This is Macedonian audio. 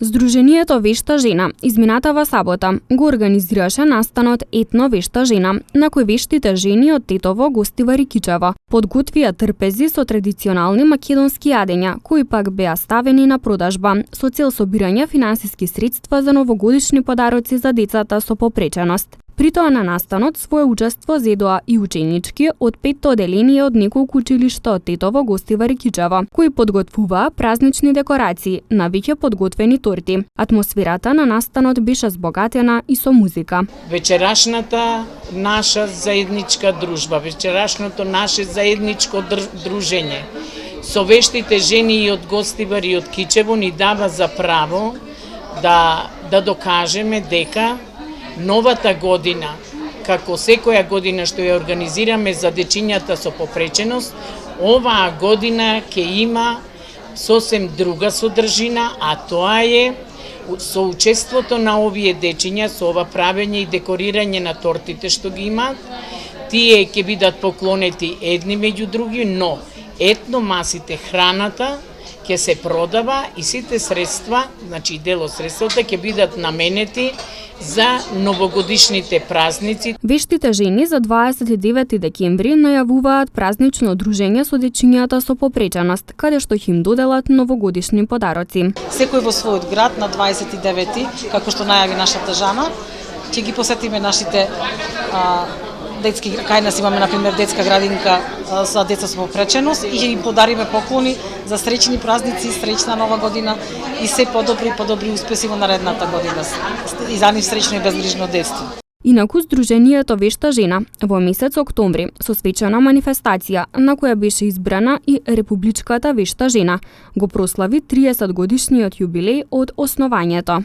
Здруженијето Вешта жена изминатава сабота го организираше настанот Етно Вешта жена, на кој вештите жени од Тетово, Гостивар и Кичево подготвија трпези со традиционални македонски јадења, кои пак беа ставени на продажба со цел собирање финансиски средства за новогодишни подароци за децата со попреченост. При тоа на настанот свое учество зедоа и ученички од 5 оделение од неколку училишта од Тетово, Гостивар и Кичево, кои подготвуваа празнични декорации на веќе подготвени торти. Атмосферата на настанот беше збогатена и со музика. Вечерашната наша заедничка дружба, вечерашното наше заедничко дружење со вештите жени и од Гостивар и од Кичево ни дава за право да докажеме дека новата година, како секоја година што ја организираме за дечињата со попреченост, оваа година ќе има сосем друга содржина, а тоа е со учеството на овие дечиња, со ова правење и декорирање на тортите што ги имаат. Тие ќе бидат поклонети едни меѓу други, но етно масите, храната ќе се продава и сите средства, значи дел од средствата ќе бидат наменети за новогодишните празници. Вештите жени за 29 декември најавуваат празнично дружење со дечињата со попреченост, каде што ќе им доделат новогодишни подароци. Секој во својот град на 29, како што најави нашата Жана, ќе ги посетиме нашите детски, кај нас имаме например детска градинка за деца со попреченост и ќе им подариме поклони за среќни празници, среќна нова година и се подобри успеси во наредната година. И за нив среќно и безбрижно детство. Инаку Здруженијето Вешта жена во месец октомври со свечена манифестација на која беше избрана и Републичката Вешта жена го прослави 30 годишниот јубилеј од основањето.